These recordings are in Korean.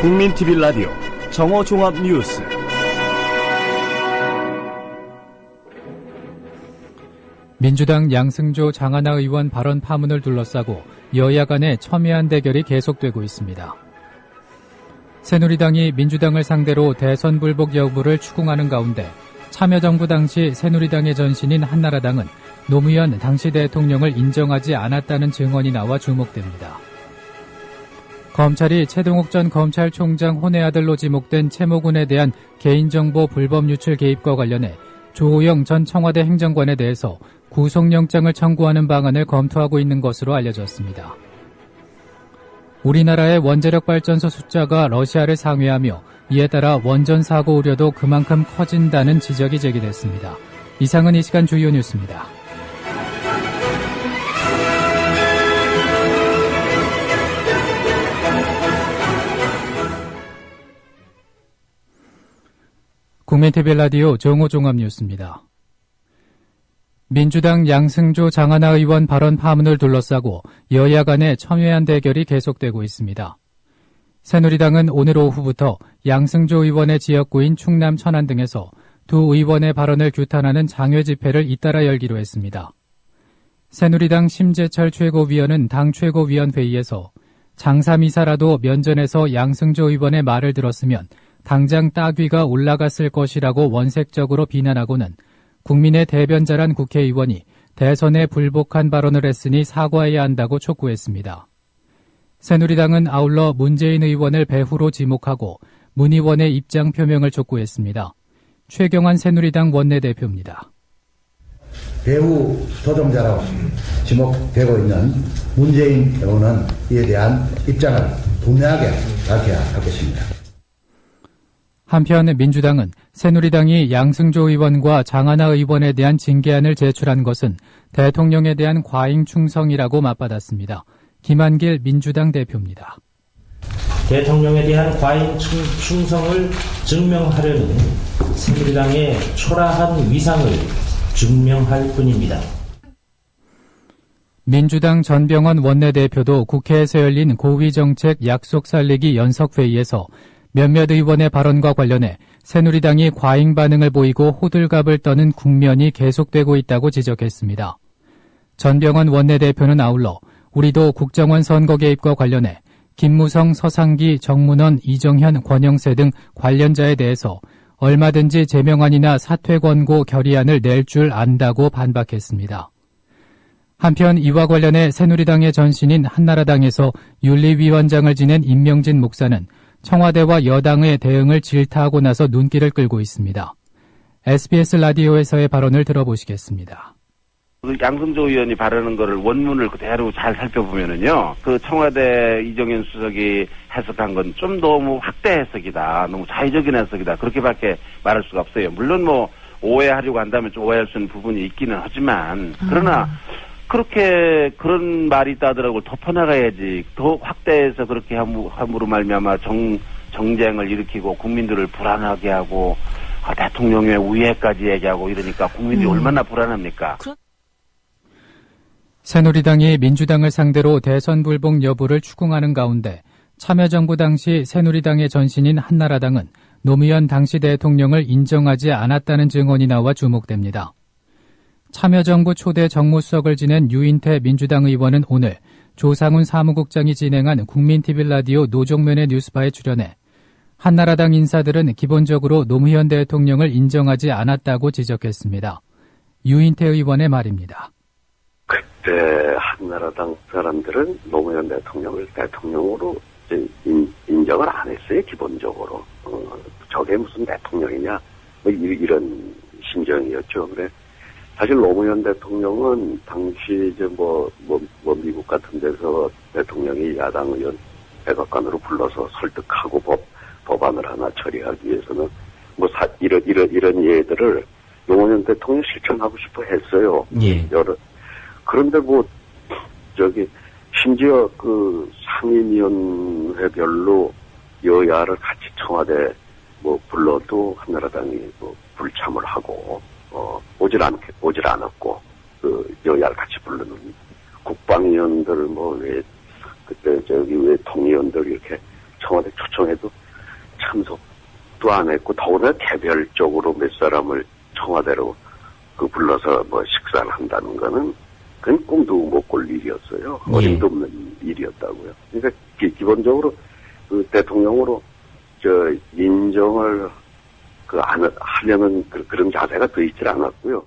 국민TV 라디오 정오종합뉴스. 민주당 양승조 장하나 의원 발언 파문을 둘러싸고 여야 간의 첨예한 대결이 계속되고 있습니다. 새누리당이 민주당을 상대로 대선 불복 여부를 추궁하는 가운데 참여정부 당시 새누리당의 전신인 한나라당은 노무현 당시 대통령을 인정하지 않았다는 증언이 나와 주목됩니다. 검찰이 최동욱 전 검찰총장 혼외 아들로 지목된 채모군에 대한 개인정보 불법 유출 개입과 관련해 조호영 전 청와대 행정관에 대해서 구속영장을 청구하는 방안을 검토하고 있는 것으로 알려졌습니다. 우리나라의 원자력 발전소 숫자가 러시아를 상회하며 이에 따라 원전 사고 우려도 그만큼 커진다는 지적이 제기됐습니다. 이상은 이 시간 주요 뉴스입니다. 국민TV 라디오 정오종합뉴스입니다. 민주당 양승조 장하나 의원 발언 파문을 둘러싸고 여야 간의 첨예한 대결이 계속되고 있습니다. 새누리당은 오늘 오후부터 양승조 의원의 지역구인 충남 천안 등에서 두 의원의 발언을 규탄하는 장외 집회를 잇따라 열기로 했습니다. 새누리당 심재철 최고위원은 당 최고위원회의에서 장삼이사라도 면전에서 양승조 의원의 말을 들었으면 당장 따귀가 올라갔을 것이라고 원색적으로 비난하고는 국민의 대변자란 국회의원이 대선에 불복한 발언을 했으니 사과해야 한다고 촉구했습니다. 새누리당은 아울러 문재인 의원을 배후로 지목하고 문 의원의 입장 표명을 촉구했습니다. 최경환 새누리당 원내대표입니다. 배후 조종자라고 지목되고 있는 문재인 의원은 이에 대한 입장을 분명하게 밝혀야 할 것입니다. 한편 민주당은 새누리당이 양승조 의원과 장하나 의원에 대한 징계안을 제출한 것은 대통령에 대한 과잉 충성이라고 맞받았습니다. 김한길 민주당 대표입니다. 대통령에 대한 과잉 충성을 증명하려는 새누리당의 초라한 위상을 증명할 뿐입니다. 민주당 전병헌 원내대표도 국회에서 열린 고위정책 약속 살리기 연석회의에서 몇몇 의원의 발언과 관련해 새누리당이 과잉 반응을 보이고 호들갑을 떠는 국면이 계속되고 있다고 지적했습니다. 전병헌 원내대표는 아울러 우리도 국정원 선거 개입과 관련해 김무성, 서상기, 정문원, 이정현, 권영세 등 관련자에 대해서 얼마든지 제명안이나 사퇴 권고 결의안을 낼 줄 안다고 반박했습니다. 한편 이와 관련해 새누리당의 전신인 한나라당에서 윤리위원장을 지낸 임명진 목사는 청와대와 여당의 대응을 질타하고 나서 눈길을 끌고 있습니다. SBS 라디오에서의 발언을 들어보시겠습니다. 양승조 의원이 바라는 거를 원문을 그대로 잘 살펴보면은요, 그 청와대 이정현 수석이 해석한 건 좀 너무 확대 해석이다, 너무 자의적인 해석이다, 그렇게밖에 말할 수가 없어요. 물론 뭐 오해하려고 한다면 좀 오해할 수 있는 부분이 있기는 하지만, 그러나 그렇게 그런 말이 있다 하더라도 덮어나가야지. 더 확대해서 그렇게 함으로 말미암아 정쟁을 일으키고 국민들을 불안하게 하고 대통령의 우애까지 얘기하고 이러니까 국민들이 얼마나 불안합니까? 새누리당이 민주당을 상대로 대선 불복 여부를 추궁하는 가운데 참여정부 당시 새누리당의 전신인 한나라당은 노무현 당시 대통령을 인정하지 않았다는 증언이 나와 주목됩니다. 참여정부 초대 정무수석을 지낸 유인태 민주당 의원은 오늘 조상훈 사무국장이 진행한 국민TV 라디오 노종면의 뉴스바에 출연해 한나라당 인사들은 기본적으로 노무현 대통령을 인정하지 않았다고 지적했습니다. 유인태 의원의 말입니다. 그때 한나라당 사람들은 노무현 대통령을 대통령으로 인정을 안 했어요, 기본적으로. 저게 무슨 대통령이냐, 뭐 이런 심정이었죠. 그래. 사실 노무현 대통령은 당시 미국 같은 데서 대통령이 야당 의원 백악관으로 불러서 설득하고 법안을 하나 처리하기 위해서는 이런 예들을 노무현 대통령 실천하고 싶어 했어요. 예. 그런데 심지어 그 상임위원회별로 여야를 같이 청와대 불러도 한나라당이 불참을 하고 오질 않았고 여야를 같이 부르는 국방위원들 왜 통위원들 이렇게 청와대 초청에도 참석도 안 했고, 더구나 개별적으로 몇 사람을 청와대로 불러서 식사를 한다는 거는 그건 꿈도 못 꿀 일이었어요. 어림도 없는 일이었다고요. 그러니까 기본적으로 대통령으로 인정을 하려는 그런 자세가 더 있질 않았고요.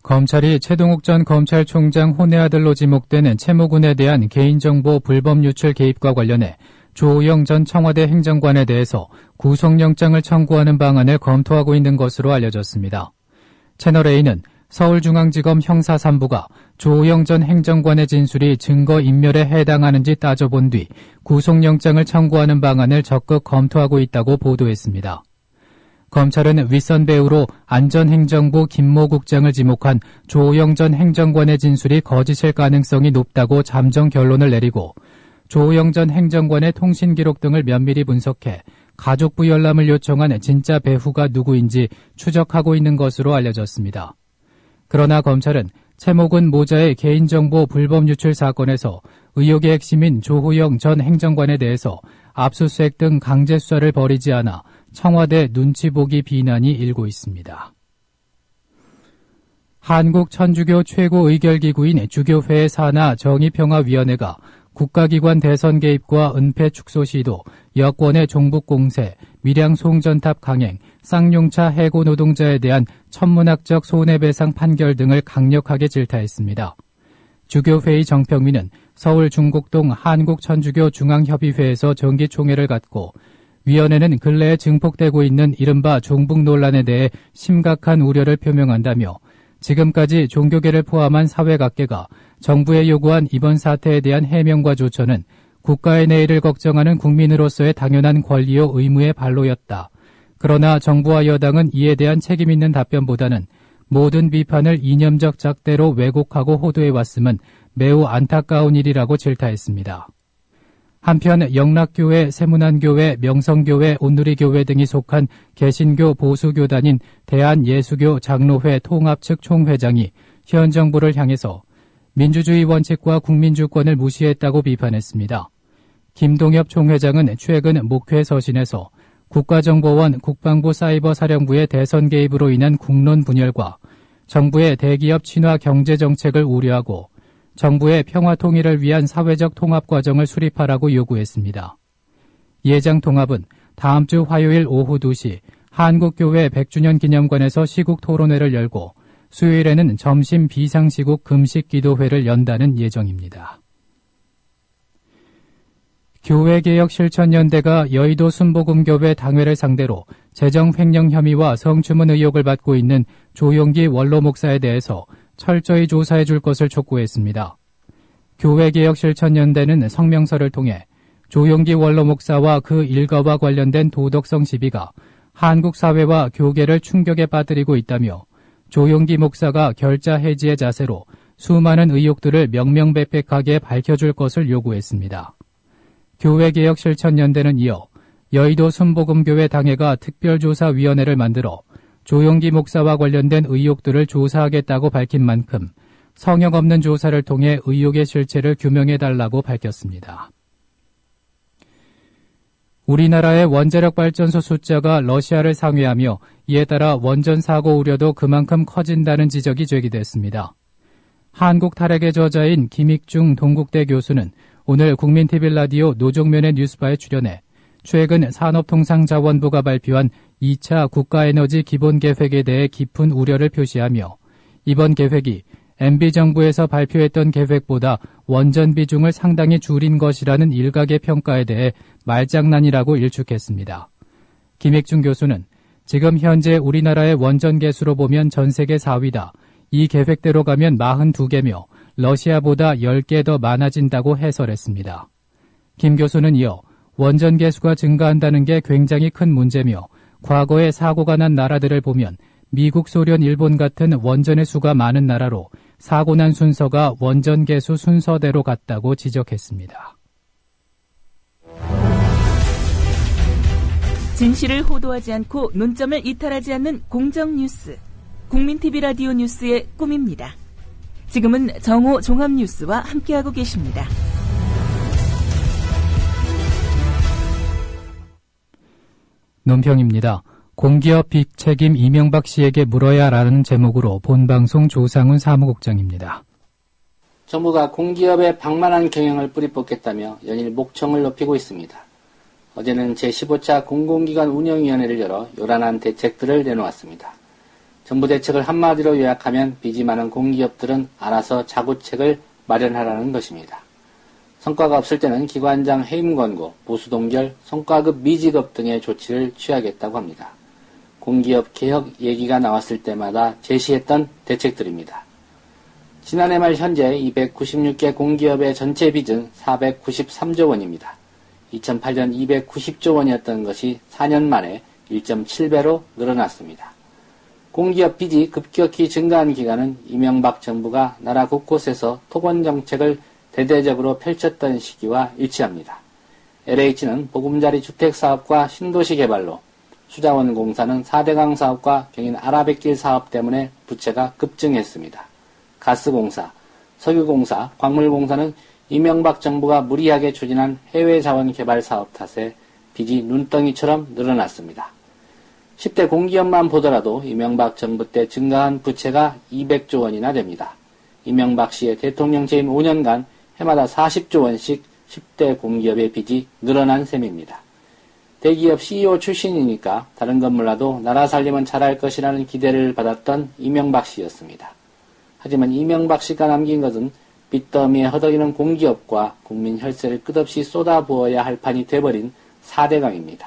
검찰이 최동욱 전 검찰총장 혼외 아들로 지목되는 채모군에 대한 개인정보 불법 유출 개입과 관련해 조호영 전 청와대 행정관에 대해서 구속영장을 청구하는 방안을 검토하고 있는 것으로 알려졌습니다. 채널A는 서울중앙지검 형사 3부가 조호영 전 행정관의 진술이 증거인멸에 해당하는지 따져본 뒤 구속영장을 청구하는 방안을 적극 검토하고 있다고 보도했습니다. 검찰은 윗선 배우로 안전행정부 김모 국장을 지목한 조호영 전 행정관의 진술이 거짓일 가능성이 높다고 잠정 결론을 내리고 조호영 전 행정관의 통신 기록 등을 면밀히 분석해 가족부 열람을 요청한 진짜 배후가 누구인지 추적하고 있는 것으로 알려졌습니다. 그러나 검찰은 채모군 모자의 개인정보 불법 유출 사건에서 의혹의 핵심인 조호영 전 행정관에 대해서 압수수색 등 강제 수사를 벌이지 않아 청와대 눈치 보기 비난이 일고 있습니다. 한국 천주교 최고 의결기구인 주교회 산하 정의평화위원회가 국가기관 대선 개입과 은폐 축소 시도, 여권의 종북 공세, 밀양 송전탑 강행, 쌍용차 해고 노동자에 대한 천문학적 손해배상 판결 등을 강력하게 질타했습니다. 주교회의 정평위는 서울 중곡동 한국천주교 중앙협의회에서 정기총회를 갖고 위원회는 근래에 증폭되고 있는 이른바 종북 논란에 대해 심각한 우려를 표명한다며 지금까지 종교계를 포함한 사회각계가 정부에 요구한 이번 사태에 대한 해명과 조처는 국가의 내일을 걱정하는 국민으로서의 당연한 권리요 의무의 발로였다. 그러나 정부와 여당은 이에 대한 책임 있는 답변보다는 모든 비판을 이념적 잣대로 왜곡하고 호도해왔음은 매우 안타까운 일이라고 질타했습니다. 한편 영락교회, 세문안교회, 명성교회, 온누리교회 등이 속한 개신교 보수교단인 대한예수교 장로회 통합 측 총회장이 현 정부를 향해서 민주주의 원칙과 국민주권을 무시했다고 비판했습니다. 김동엽 총회장은 최근 목회 서신에서 국가정보원 국방부 사이버사령부의 대선 개입으로 인한 국론 분열과 정부의 대기업 친화 경제정책을 우려하고 정부의 평화 통일을 위한 사회적 통합 과정을 수립하라고 요구했습니다. 예장 통합은 다음 주 화요일 오후 2시 한국교회 100주년 기념관에서 시국 토론회를 열고 수요일에는 점심 비상시국 금식 기도회를 연다는 예정입니다. 교회개혁 실천연대가 여의도 순복음교회 당회를 상대로 재정 횡령 혐의와 성추문 의혹을 받고 있는 조용기 원로 목사에 대해서 철저히 조사해 줄 것을 촉구했습니다. 교회개혁 실천연대는 성명서를 통해 조용기 원로 목사와 그 일가와 관련된 도덕성 시비가 한국 사회와 교계를 충격에 빠뜨리고 있다며 조용기 목사가 결자 해지의 자세로 수많은 의혹들을 명명백백하게 밝혀줄 것을 요구했습니다. 교회개혁 실천연대는 이어 여의도 순복음교회 당회가 특별조사위원회를 만들어 조용기 목사와 관련된 의혹들을 조사하겠다고 밝힌 만큼 성역 없는 조사를 통해 의혹의 실체를 규명해달라고 밝혔습니다. 우리나라의 원자력 발전소 숫자가 러시아를 상회하며 이에 따라 원전 사고 우려도 그만큼 커진다는 지적이 제기됐습니다. 한국 탈핵의 저자인 김익중 동국대 교수는 오늘 국민TV 라디오 노종면의 뉴스바에 출연해 최근 산업통상자원부가 발표한 2차 국가에너지 기본계획에 대해 깊은 우려를 표시하며 이번 계획이 MB정부에서 발표했던 계획보다 원전 비중을 상당히 줄인 것이라는 일각의 평가에 대해 말장난이라고 일축했습니다. 김익중 교수는 지금 현재 우리나라의 원전 개수로 보면 전 세계 4위다. 이 계획대로 가면 42개며 러시아보다 10개 더 많아진다고 해설했습니다. 김 교수는 이어 원전 개수가 증가한다는 게 굉장히 큰 문제며 과거에 사고가 난 나라들을 보면 미국, 소련, 일본 같은 원전의 수가 많은 나라로 사고 난 순서가 원전 개수 순서대로 갔다고 지적했습니다. 진실을 호도하지 않고 논점을 이탈하지 않는 공정 뉴스. 국민TV 라디오 뉴스의 꿈입니다. 지금은 정오 종합뉴스와 함께하고 계십니다. 논평입니다. 공기업 빅 책임 이명박 씨에게 물어야라는 제목으로 본방송 조상훈 사무국장입니다. 정부가 공기업의 방만한 경영을 뿌리뽑겠다며 연일 목청을 높이고 있습니다. 어제는 제15차 공공기관 운영위원회를 열어 요란한 대책들을 내놓았습니다. 정부 대책을 한마디로 요약하면 빚이 많은 공기업들은 알아서 자구책을 마련하라는 것입니다. 성과가 없을 때는 기관장 해임 권고, 보수 동결, 성과급 미지급 등의 조치를 취하겠다고 합니다. 공기업 개혁 얘기가 나왔을 때마다 제시했던 대책들입니다. 지난해 말 현재 296개 공기업의 전체 빚은 493조 원입니다. 2008년 290조 원이었던 것이 4년 만에 1.7배로 늘어났습니다. 공기업 빚이 급격히 증가한 기간은 이명박 정부가 나라 곳곳에서 토건 정책을 대대적으로 펼쳤던 시기와 일치합니다. LH는 보금자리 주택사업과 신도시 개발로, 수자원 공사는 4대강 사업과 경인 아라뱃길 사업 때문에 부채가 급증했습니다. 가스공사, 석유공사, 광물공사는 이명박 정부가 무리하게 추진한 해외자원 개발 사업 탓에 빚이 눈덩이처럼 늘어났습니다. 10대 공기업만 보더라도 이명박 정부 때 증가한 부채가 200조 원이나 됩니다. 이명박 씨의 대통령 재임 5년간 해마다 40조 원씩 10대 공기업의 빚이 늘어난 셈입니다. 대기업 CEO 출신이니까 다른 건 몰라도 나라 살림은 잘할 것이라는 기대를 받았던 이명박 씨였습니다. 하지만 이명박 씨가 남긴 것은 빚더미에 허덕이는 공기업과 국민 혈세를 끝없이 쏟아부어야 할 판이 돼버린 4대강입니다.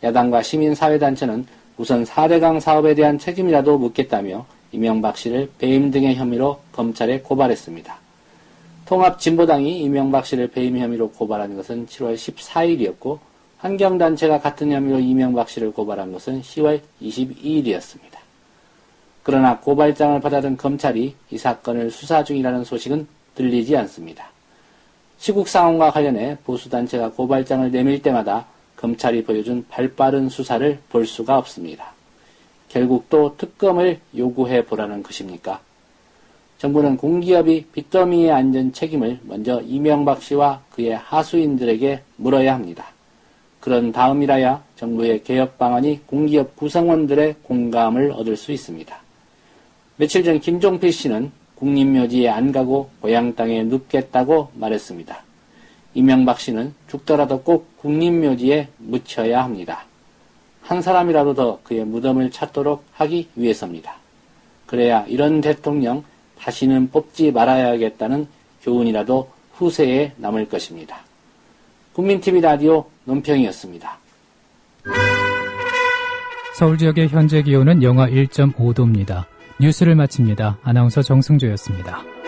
야당과 시민사회단체는 우선 4대강 사업에 대한 책임이라도 묻겠다며 이명박 씨를 배임 등의 혐의로 검찰에 고발했습니다. 통합진보당이 이명박 씨를 배임 혐의로 고발한 것은 7월 14일이었고 환경단체가 같은 혐의로 이명박 씨를 고발한 것은 10월 22일이었습니다. 그러나 고발장을 받아든 검찰이 이 사건을 수사 중이라는 소식은 들리지 않습니다. 시국 상황과 관련해 보수단체가 고발장을 내밀 때마다 검찰이 보여준 발빠른 수사를 볼 수가 없습니다. 결국 또 특검을 요구해 보라는 것입니까? 정부는 공기업이 빚더미에 앉은 책임을 먼저 이명박 씨와 그의 하수인들에게 물어야 합니다. 그런 다음이라야 정부의 개혁 방안이 공기업 구성원들의 공감을 얻을 수 있습니다. 며칠 전 김종필 씨는 국립묘지에 안 가고 고향 땅에 눕겠다고 말했습니다. 이명박 씨는 죽더라도 꼭 국립묘지에 묻혀야 합니다. 한 사람이라도 더 그의 무덤을 찾도록 하기 위해서입니다. 그래야 이런 대통령 다시는 뽑지 말아야겠다는 교훈이라도 후세에 남을 것입니다. 국민TV 라디오 논평이었습니다. 서울 지역의 현재 기온은 영하 1.5도입니다. 뉴스를 마칩니다. 아나운서 정승조였습니다.